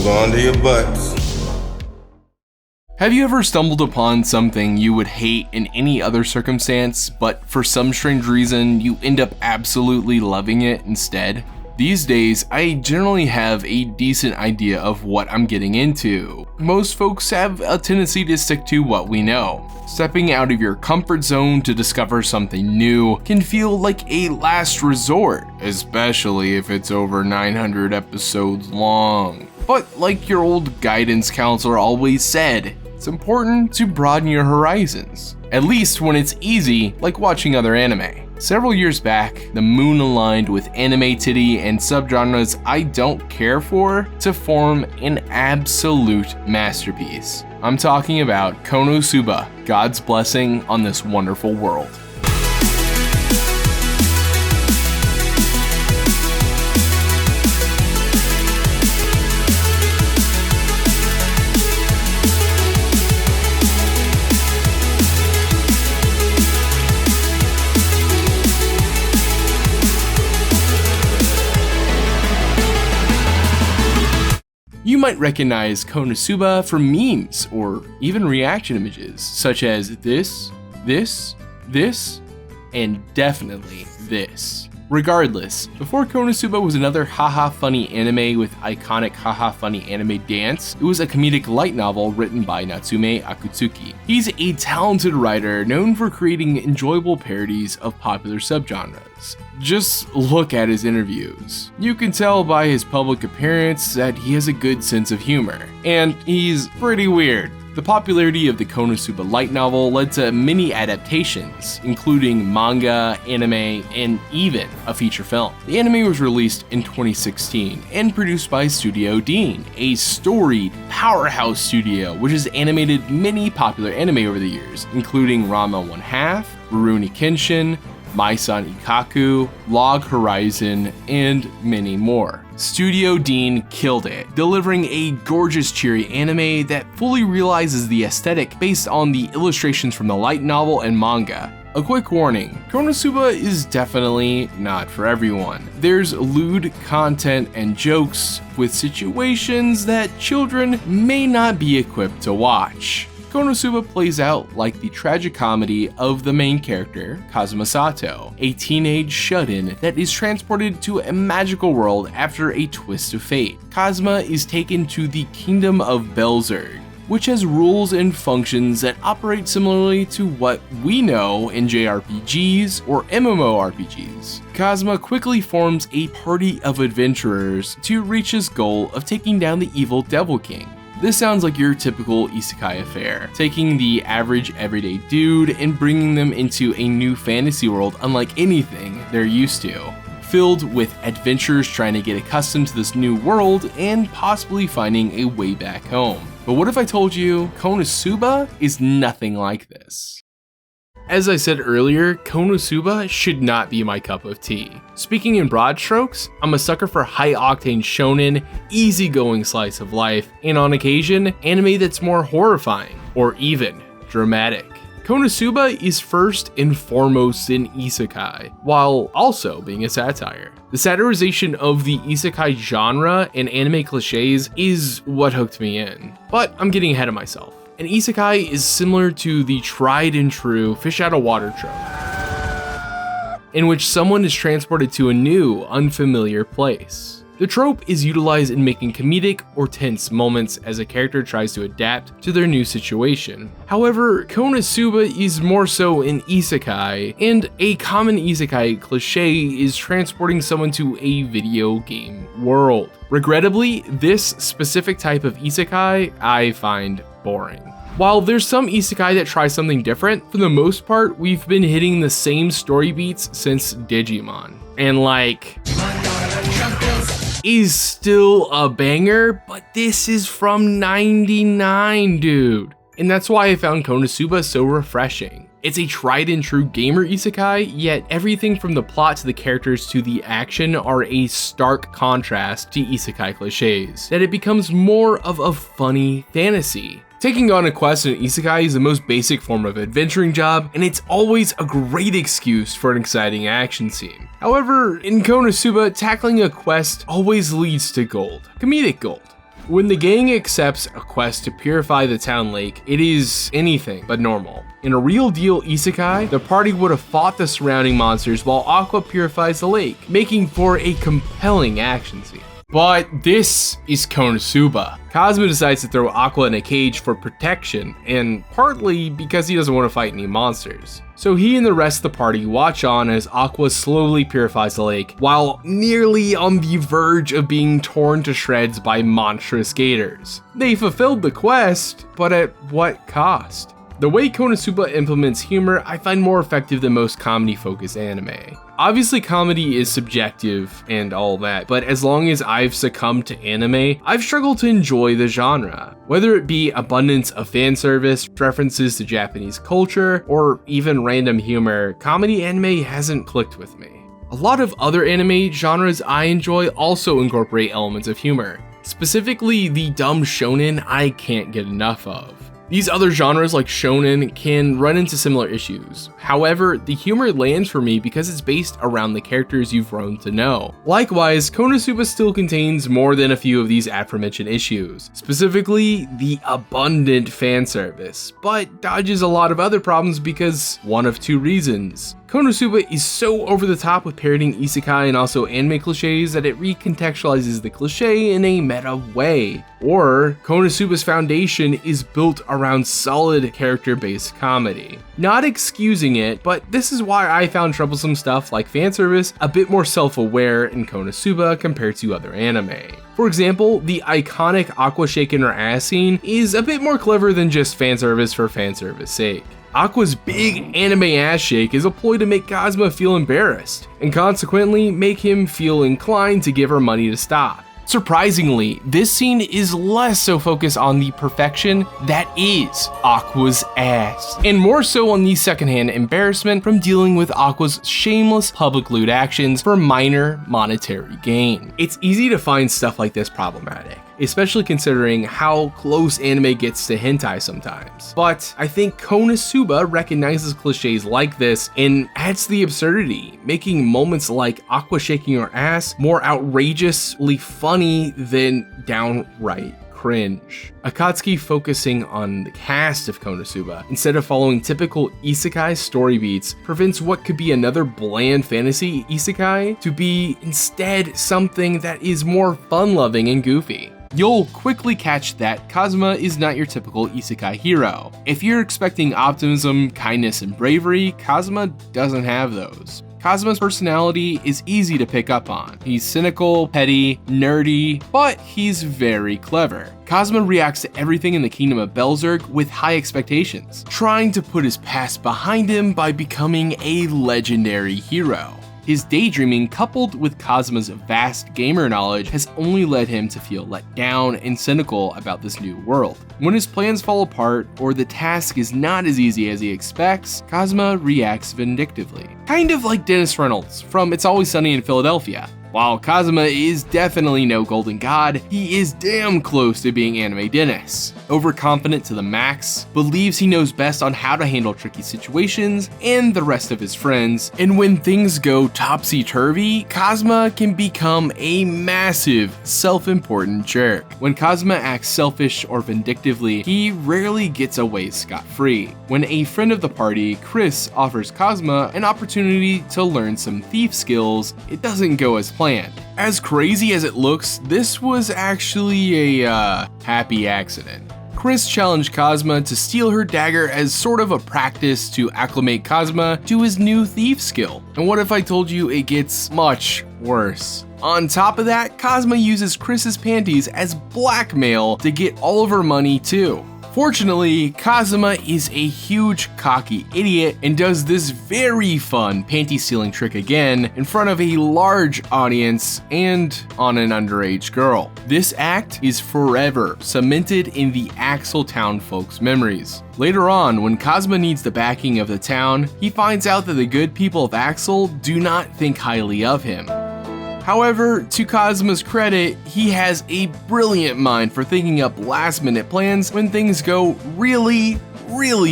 going to your butts. Have you ever stumbled upon something you would hate in any other circumstance, but for some strange reason, you end up absolutely loving it instead? These days, I generally have a decent idea of what I'm getting into. Most folks have a tendency to stick to what we know. Stepping out of your comfort zone to discover something new can feel like a last resort, especially if it's over 900 episodes long. But like your old guidance counselor always said, it's important to broaden your horizons, at least when it's easy, like watching other anime. Several years back, the moon aligned with anime titty and subgenres I don't care for to form an absolute masterpiece. I'm talking about Konosuba, God's blessing on this wonderful world. You might recognize Konosuba from memes or even reaction images such as this, and definitely this. Regardless, before Konosuba was another haha funny anime with iconic haha funny anime dance, it was a comedic light novel written by Natsume Akutsuki. He's a talented writer known for creating enjoyable parodies of popular subgenres. Just look at his interviews. You can tell by his public appearance that he has a good sense of humor, and he's pretty weird. The popularity of the Konosuba light novel led to many adaptations, including manga, anime, and even a feature film. The anime was released in 2016 and produced by Studio Dean, a storied Powerhouse studio which has animated many popular anime over the years, including Ranma 1/2, Rurouni Kenshin, My-san Ikkaku, Log Horizon, and many more. Studio Dean killed it, delivering a gorgeous cheery anime that fully realizes the aesthetic based on the illustrations from the light novel and manga. A quick warning, Konosuba is definitely not for everyone. There's lewd content and jokes with situations that children may not be equipped to watch. Konosuba plays out like the tragicomedy of the main character, Kazuma Sato, a teenage shut-in that is transported to a magical world after a twist of fate. Kazuma is taken to the Kingdom of Belzerg, which has rules and functions that operate similarly to what we know in JRPGs or MMORPGs. Kazuma quickly forms a party of adventurers to reach his goal of taking down the evil Devil King. This sounds like your typical isekai affair, taking the average everyday dude and bringing them into a new fantasy world unlike anything they're used to, filled with adventurers trying to get accustomed to this new world and possibly finding a way back home. But what if I told you Konosuba is nothing like this? As I said earlier, Konosuba should not be my cup of tea. Speaking in broad strokes, I'm a sucker for high-octane shonen, easygoing slice of life, and on occasion, anime that's more horrifying, or even dramatic. Konosuba is first and foremost an isekai, while also being a satire. The satirization of the isekai genre and anime cliches is what hooked me in, but I'm getting ahead of myself. An isekai is similar to the tried and true fish out of water trope, in which someone is transported to a new, unfamiliar place. The trope is utilized in making comedic or tense moments as a character tries to adapt to their new situation. However, Konosuba is more so an isekai, and a common isekai cliche is transporting someone to a video game world. Regrettably, this specific type of isekai I find boring. While there's some isekai that try something different, for the most part, we've been hitting the same story beats since Digimon. And is still a banger, but this is from '99, dude. And that's why I found Konosuba so refreshing. It's a tried and true gamer isekai, yet everything from the plot to the characters to the action are a stark contrast to isekai cliches, that it becomes more of a funny fantasy. Taking on a quest in isekai is the most basic form of adventuring job, and it's always a great excuse for an exciting action scene. However, in Konosuba, tackling a quest always leads to gold, comedic gold. When the gang accepts a quest to purify the town lake, it is anything but normal. In a real deal isekai, the party would have fought the surrounding monsters while Aqua purifies the lake, making for a compelling action scene. But this is Konosuba. Kazuma decides to throw Aqua in a cage for protection, and partly because he doesn't want to fight any monsters. So he and the rest of the party watch on as Aqua slowly purifies the lake, while nearly on the verge of being torn to shreds by monstrous gators. They fulfilled the quest, but at what cost? The way Konosuba implements humor I find more effective than most comedy-focused anime. Obviously comedy is subjective and all that, but as long as I've succumbed to anime, I've struggled to enjoy the genre. Whether it be abundance of fan service, references to Japanese culture, or even random humor, comedy anime hasn't clicked with me. A lot of other anime genres I enjoy also incorporate elements of humor. Specifically, the dumb shonen I can't get enough of. These other genres like shonen can run into similar issues. However, the humor lands for me because it's based around the characters you've grown to know. Likewise, Konosuba still contains more than a few of these aforementioned issues, specifically the abundant fan service, but dodges a lot of other problems because one of two reasons. Konosuba is so over the top with parodying isekai and also anime cliches that it recontextualizes the cliche in a meta way. Or Konosuba's foundation is built around solid character-based comedy. Not excusing it, but this is why I found troublesome stuff like fanservice a bit more self-aware in Konosuba compared to other anime. For example, the iconic Aqua shaking her ass scene is a bit more clever than just fanservice for fanservice sake. Aqua's big anime ass shake is a ploy to make Kazuma feel embarrassed, and consequently make him feel inclined to give her money to stop. Surprisingly, this scene is less so focused on the perfection that is Aqua's ass, and more so on the secondhand embarrassment from dealing with Aqua's shameless public lewd actions for minor monetary gain. It's easy to find stuff like this problematic, especially considering how close anime gets to hentai sometimes. But I think Konosuba recognizes cliches like this and adds to the absurdity, making moments like Aqua shaking her ass more outrageously funny than downright cringe. Akatsuki focusing on the cast of Konosuba instead of following typical isekai story beats prevents what could be another bland fantasy isekai to be instead something that is more fun-loving and goofy. You'll quickly catch that Kazuma is not your typical isekai hero. If you're expecting optimism, kindness, and bravery, Kazuma doesn't have those. Kazuma's personality is easy to pick up on. He's cynical, petty, nerdy, but he's very clever. Kazuma reacts to everything in the kingdom of Belzerg with high expectations, trying to put his past behind him by becoming a legendary hero. His daydreaming, coupled with Kazuma's vast gamer knowledge, has only led him to feel let down and cynical about this new world. When his plans fall apart, or the task is not as easy as he expects, Kazuma reacts vindictively. Kind of like Dennis Reynolds from It's Always Sunny in Philadelphia. While Kazuma is definitely no golden god, he is damn close to being Anime Dennis. Overconfident to the max, believes he knows best on how to handle tricky situations and the rest of his friends, and when things go topsy-turvy, Kazuma can become a massive, self-important jerk. When Kazuma acts selfish or vindictively, he rarely gets away scot-free. When a friend of the party, Chris, offers Kazuma an opportunity to learn some thief skills, it doesn't go as planned. As crazy as it looks, this was actually a happy accident. Chris challenged Kazuma to steal her dagger as sort of a practice to acclimate Kazuma to his new thief skill. And what if I told you it gets much worse? On top of that, Kazuma uses Chris's panties as blackmail to get all of her money too. Fortunately, Kazuma is a huge cocky idiot and does this very fun panty stealing trick again in front of a large audience and on an underage girl. This act is forever cemented in the Axel town folks' memories. Later on, when Kazuma needs the backing of the town, he finds out that the good people of Axel do not think highly of him. However, to Kazuma's credit, he has a brilliant mind for thinking up last-minute plans when things go really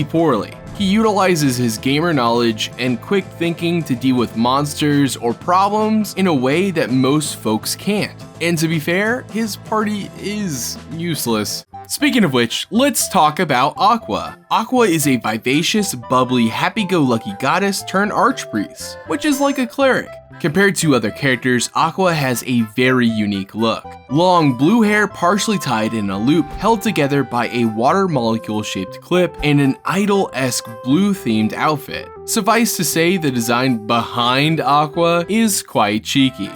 poorly. He utilizes his gamer knowledge and quick thinking to deal with monsters or problems in a way that most folks can't. And to be fair, his party is useless. Speaking of which, let's talk about Aqua. Aqua is a vivacious, bubbly, happy-go-lucky goddess turned archpriest, which is like a cleric. Compared to other characters, Aqua has a very unique look. Long blue hair partially tied in a loop held together by a water molecule-shaped clip and an idol-esque blue-themed outfit. Suffice to say, the design behind Aqua is quite cheeky.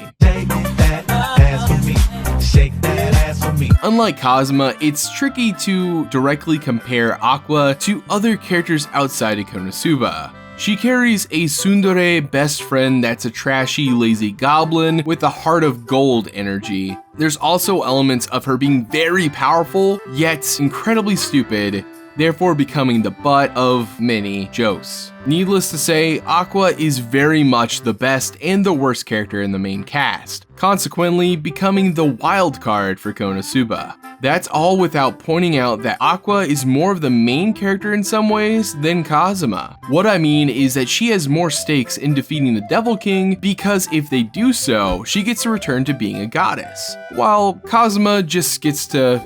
Unlike Kazuma, it's tricky to directly compare Aqua to other characters outside of Konosuba. She carries a tsundere best friend that's a trashy, lazy goblin with a heart of gold energy. There's also elements of her being very powerful, yet incredibly stupid, therefore becoming the butt of many jokes. Needless to say, Aqua is very much the best and the worst character in the main cast, consequently becoming the wild card for Konosuba. That's all without pointing out that Aqua is more of the main character in some ways than Kazuma. What I mean is that she has more stakes in defeating the Devil King because if they do so, she gets to return to being a goddess, while Kazuma just gets to,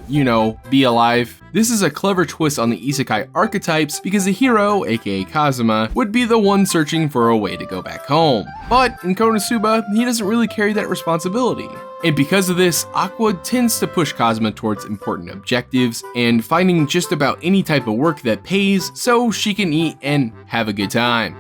be alive. This is a clever twist on the isekai archetypes because the hero, aka Kazuma, would be the one searching for a way to go back home. But in Konosuba, he doesn't really carry that responsibility. And because of this, Aqua tends to push Kazuma towards important objectives and finding just about any type of work that pays so she can eat and have a good time.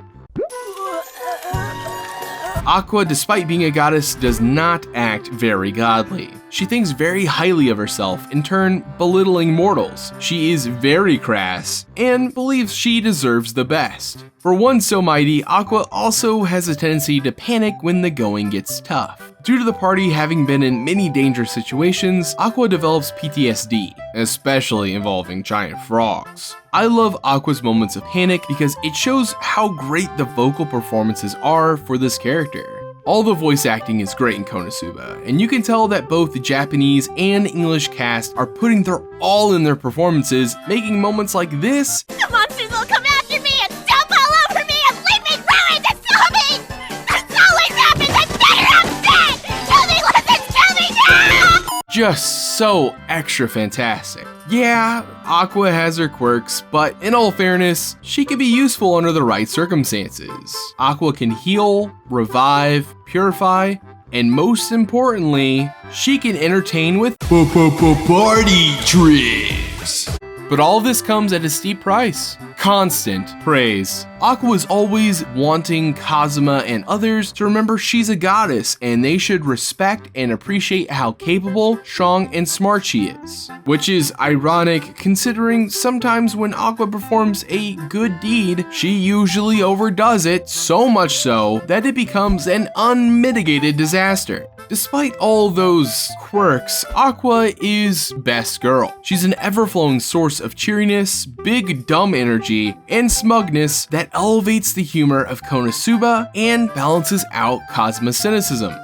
Aqua, despite being a goddess, does not act very godly. She thinks very highly of herself, in turn belittling mortals. She is very crass, and believes she deserves the best. For one so mighty, Aqua also has a tendency to panic when the going gets tough. Due to the party having been in many dangerous situations, Aqua develops PTSD, especially involving giant frogs. I love Aqua's moments of panic because it shows how great the vocal performances are for this character. All the voice acting is great in Konosuba, and you can tell that both the Japanese and English cast are putting their all in their performances, making moments like this. The monsters will come after me and jump all over me and leave me growing to zombies! This always happens, I'm better off dead! Kill me, lizards, kill me now! Just so extra fantastic. Yeah, Aqua has her quirks, but in all fairness, she can be useful under the right circumstances. Aqua can heal, revive, purify, and most importantly, she can entertain with party tricks. But all of this comes at a steep price. Constant praise. Aqua is always wanting Kazuma and others to remember she's a goddess and they should respect and appreciate how capable, strong, and smart she is. Which is ironic considering sometimes when Aqua performs a good deed, she usually overdoes it, so much so that it becomes an unmitigated disaster. Despite all those quirks, Aqua is best girl. She's an ever-flowing source of cheeriness, big dumb energy, and smugness that elevates the humor of Konosuba and balances out Kazuma's cynicism.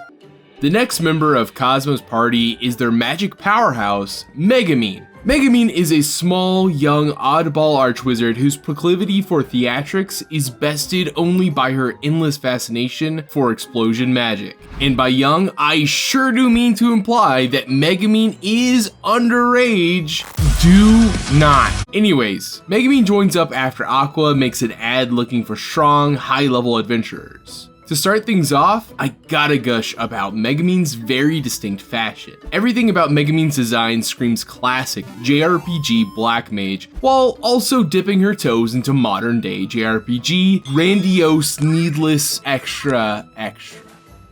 The next member of Kazuma's party is their magic powerhouse, Megumin. Megumin is a small, young, oddball archwizard whose proclivity for theatrics is bested only by her endless fascination for explosion magic. And by young, I sure do mean to imply that Megumin is underage. Do not. Anyways, Megumin joins up after Aqua makes an ad looking for strong, high-level adventurers. To start things off, I gotta gush about Megumin's very distinct fashion. Everything about Megumin's design screams classic JRPG Black Mage, while also dipping her toes into modern day JRPG, grandiose, needless, extra.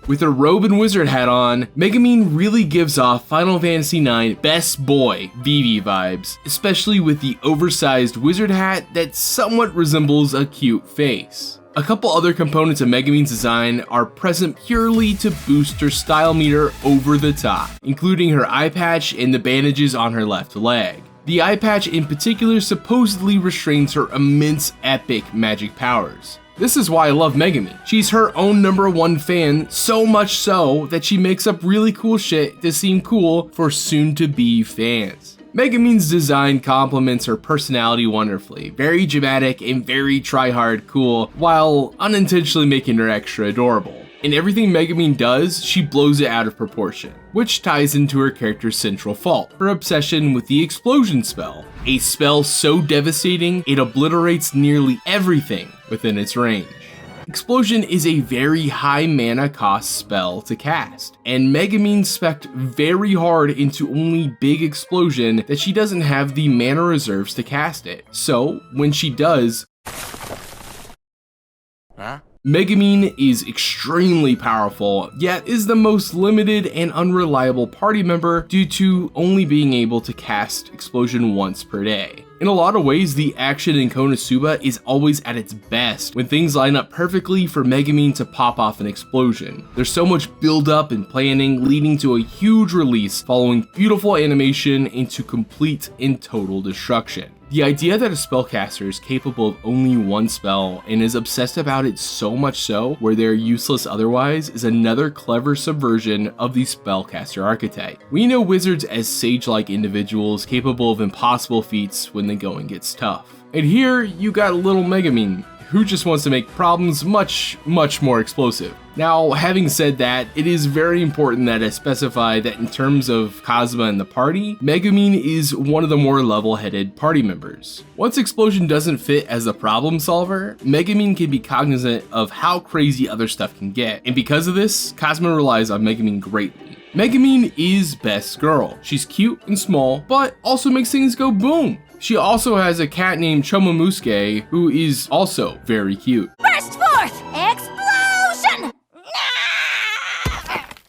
With her robe and wizard hat on, Megumin really gives off Final Fantasy IX best boy Vivi vibes, especially with the oversized wizard hat that somewhat resembles a cute face. A couple other components of Megumin's design are present purely to boost her style meter over the top, including her eye patch and the bandages on her left leg. The eye patch in particular supposedly restrains her immense epic magic powers. This is why I love Megumin. She's her own #1 fan, so much so that she makes up really cool shit to seem cool for soon-to-be fans. Megumin's design complements her personality wonderfully, very dramatic and very try-hard cool, while unintentionally making her extra adorable. In everything Megumin does, she blows it out of proportion, which ties into her character's central fault, her obsession with the explosion spell, a spell so devastating it obliterates nearly everything within its range. Explosion is a very high mana cost spell to cast, and Megumin spec'd very hard into only big explosion that she doesn't have the mana reserves to cast it. So, when she does, Megumin is extremely powerful, yet is the most limited and unreliable party member due to only being able to cast explosion once per day. In a lot of ways, the action in Konosuba is always at its best when things line up perfectly for Megumin to pop off an explosion. There's so much build up and planning leading to a huge release following beautiful animation into complete and total destruction. The idea that a spellcaster is capable of only one spell and is obsessed about it so much so where they're useless otherwise is another clever subversion of the spellcaster archetype. We know wizards as sage-like individuals capable of impossible feats when the going gets tough. And here you got little Megumin, who just wants to make problems much more explosive. Now, having said that, it is very important that I specify that in terms of Kazuma and the party, Megumin is one of the more level-headed party members. Once Explosion doesn't fit as a problem solver, Megumin can be cognizant of how crazy other stuff can get, and because of this, Kazuma relies on Megumin greatly. Megumin is best girl. She's cute and small, but also makes things go boom. She also has a cat named Chomomusuke, who is also very cute. Burst forth! Explosion!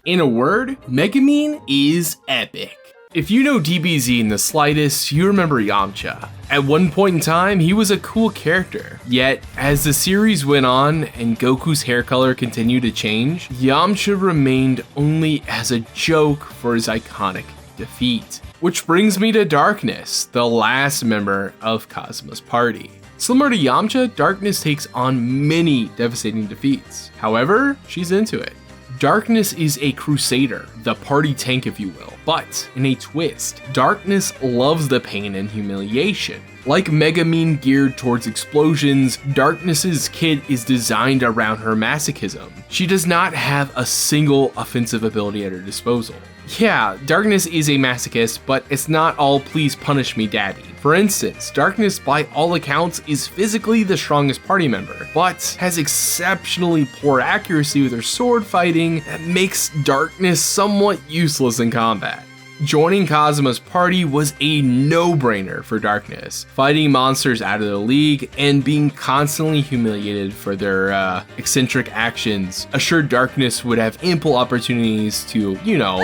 In a word, Megumin is epic. If you know DBZ in the slightest, you remember Yamcha. At one point in time, he was a cool character. Yet, as the series went on and Goku's hair color continued to change, Yamcha remained only as a joke for his iconic defeat. Which brings me to Darkness, the last member of Kazuma's party. Similar to Yamcha, Darkness takes on many devastating defeats. However, she's into it. Darkness is a crusader, the party tank if you will, but in a twist, Darkness loves the pain and humiliation. Like Megumin geared towards explosions, Darkness's kit is designed around her masochism. She does not have a single offensive ability at her disposal. Yeah, Darkness is a masochist, but it's not all please punish me daddy. For instance, Darkness by all accounts is physically the strongest party member, but has exceptionally poor accuracy with her sword fighting that makes Darkness somewhat useless in combat. Joining Kazuma's party was a no-brainer for Darkness, fighting monsters out of the league and being constantly humiliated for their eccentric actions assured Darkness would have ample opportunities to, you know...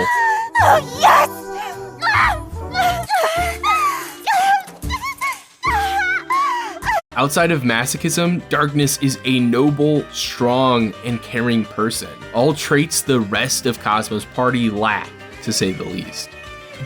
Oh, yes! Outside of masochism, Darkness is a noble, strong, and caring person, all traits the rest of Kazuma's party lack, to say the least.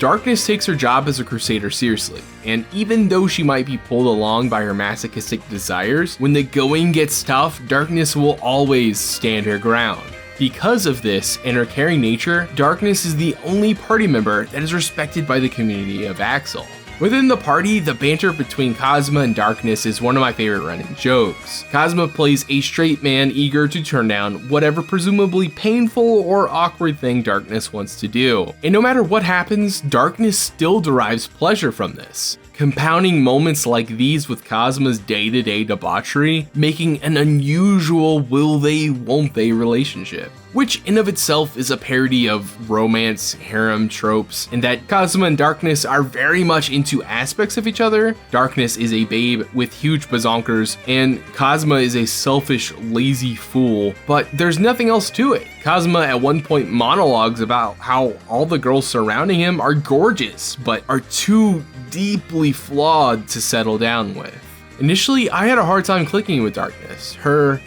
Darkness takes her job as a crusader seriously, and even though she might be pulled along by her masochistic desires, when the going gets tough, Darkness will always stand her ground. Because of this and her caring nature, Darkness is the only party member that is respected by the community of Axel. Within the party, the banter between Kazuma and Darkness is one of my favorite running jokes. Kazuma plays a straight man eager to turn down whatever presumably painful or awkward thing Darkness wants to do. And no matter what happens, Darkness still derives pleasure from this. Compounding moments like these with Kazuma's day-to-day debauchery, making an unusual will they, won't they relationship. Which in of itself is a parody of romance, harem tropes, in that Kazuma and Darkness are very much into aspects of each other. Darkness is a babe with huge bazonkers, and Kazuma is a selfish, lazy fool, but there's nothing else to it. Kazuma at one point monologues about how all the girls surrounding him are gorgeous, but are too deeply flawed to settle down with. Initially, I had a hard time clicking with Darkness. Her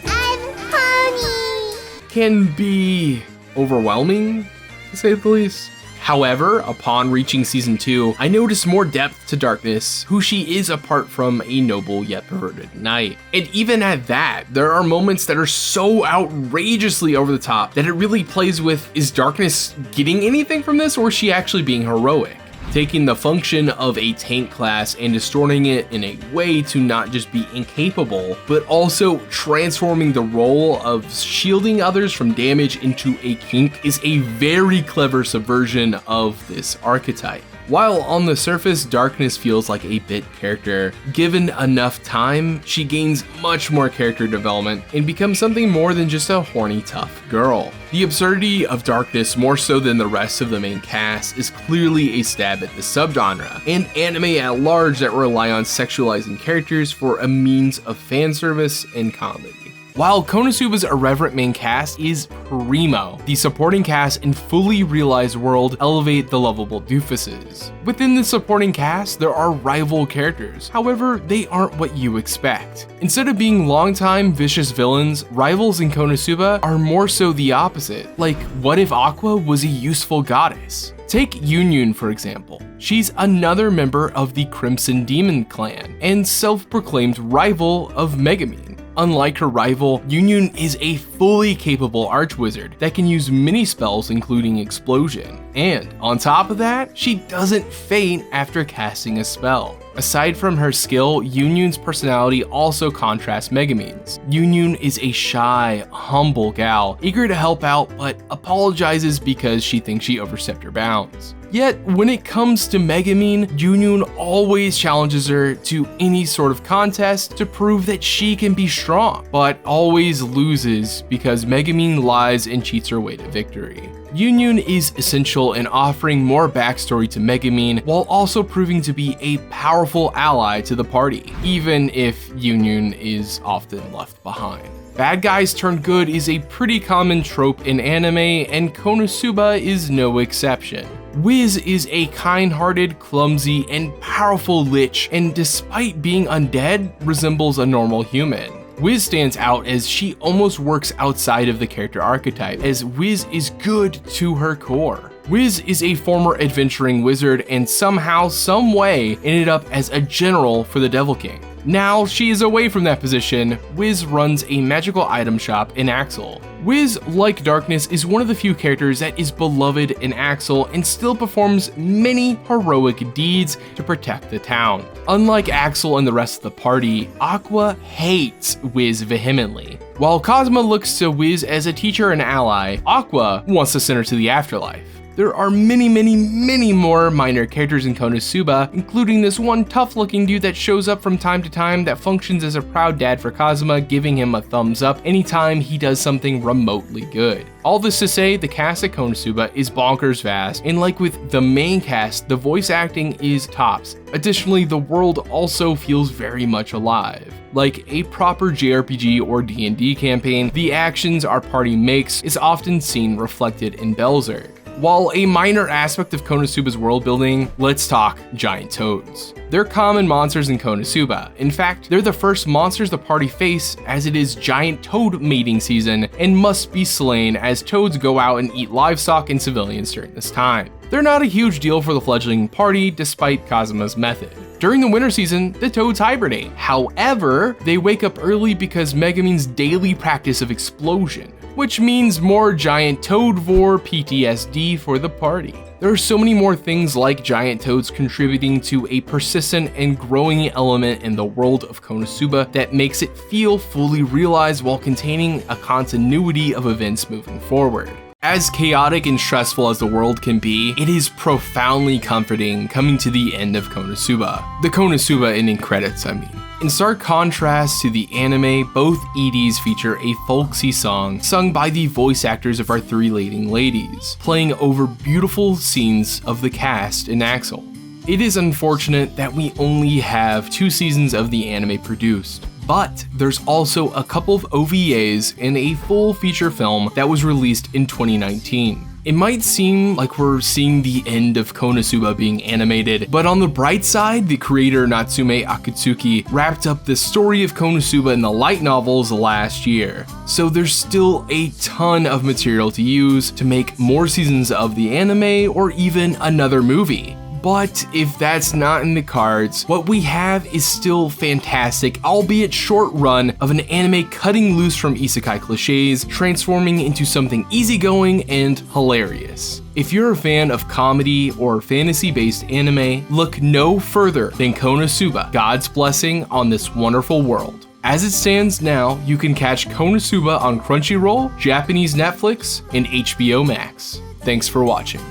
can be overwhelming, to say the least. However, upon reaching season 2, I noticed more depth to Darkness, who she is apart from a noble yet perverted knight. And even at that, there are moments that are so outrageously over the top that it really plays with, is Darkness getting anything from this or is she actually being heroic? taking the function of a tank class and distorting it in a way to not just be incapable, but also transforming the role of shielding others from damage into a kink is a very clever subversion of this archetype. While on the surface, Darkness feels like a bit character, given enough time, she gains much more character development and becomes something more than just a horny tough girl. The absurdity of Darkness, more so than the rest of the main cast, is clearly a stab at the subgenre, and anime at large that rely on sexualizing characters for a means of fan service and comedy. While Konosuba's irreverent main cast is primo, the supporting cast and fully realized world elevate the lovable doofuses. Within the supporting cast, there are rival characters, however, they aren't what you expect. Instead of being longtime vicious villains, rivals in Konosuba are more so the opposite. Like, what if Aqua was a useful goddess? Take Yunyun for example. She's another member of the Crimson Demon clan, and self-proclaimed rival of Megumin. Unlike her rival, Yunyun is a fully capable archwizard that can use many spells including Explosion. And on top of that, she doesn't faint after casting a spell. Aside from her skill, Yunyun's personality also contrasts Megumin's. Yunyun is a shy, humble gal, eager to help out but apologizes because she thinks she overstepped her bounds. Yet, when it comes to Megumin, Yunyun always challenges her to any sort of contest to prove that she can be strong, but always loses because Megumin lies and cheats her way to victory. Yunyun is essential in offering more backstory to Megumin while also proving to be a powerful ally to the party, even if Yunyun is often left behind. Bad guys turn good is a pretty common trope in anime, and Konosuba is no exception. Wiz is a kind-hearted, clumsy, and powerful lich, and despite being undead, resembles a normal human. Wiz stands out as she almost works outside of the character archetype, as Wiz is good to her core. Wiz is a former adventuring wizard and somehow, some way, ended up as a general for the Devil King. Now she is away from that position, Wiz runs a magical item shop in Axel. Wiz, like Darkness, is one of the few characters that is beloved in Axel and still performs many heroic deeds to protect the town. Unlike Axel and the rest of the party, Aqua hates Wiz vehemently. While Kazuma looks to Wiz as a teacher and ally, Aqua wants to send her to the afterlife. There are many more minor characters in Konosuba, including this one tough-looking dude that shows up from time to time that functions as a proud dad for Kazuma, giving him a thumbs up anytime he does something remotely good. All this to say, the cast at Konosuba is bonkers vast, and like with the main cast, the voice acting is tops. Additionally, the world also feels very much alive. Like a proper JRPG or D&D campaign, the actions our party makes is often seen reflected in Belzerk. While a minor aspect of Konosuba's world building, let's talk giant toads. They're common monsters in Konosuba. In fact, they're the first monsters the party face, as it is giant toad mating season and must be slain as toads go out and eat livestock and civilians during this time. They're not a huge deal for the fledgling party despite Kazuma's method. During the winter season, the toads hibernate. However, they wake up early because Megumin's daily practice of explosion, which means more giant toad vor PTSD for the party. There are so many more things like giant toads contributing to a persistent and growing element in the world of Konosuba that makes it feel fully realized while containing a continuity of events moving forward. As chaotic and stressful as the world can be, it is profoundly comforting coming to the end of Konosuba. The Konosuba ending credits, I mean. In stark contrast to the anime, both EDs feature a folksy song sung by the voice actors of our three leading ladies, playing over beautiful scenes of the cast in Axel. It is unfortunate that we only have 2 seasons of the anime produced, but there's also a couple of OVAs and a full feature film that was released in 2019. It might seem like we're seeing the end of Konosuba being animated, but on the bright side, the creator Natsume Akatsuki wrapped up the story of Konosuba in the light novels last year. So there's still a ton of material to use to make more seasons of the anime or even another movie. But if that's not in the cards, what we have is still fantastic, albeit short run of an anime cutting loose from isekai cliches, transforming into something easygoing and hilarious. If you're a fan of comedy or fantasy-based anime, look no further than Konosuba, God's blessing on this wonderful world. As it stands now, you can catch Konosuba on Crunchyroll, Japanese Netflix, and HBO Max. Thanks for watching.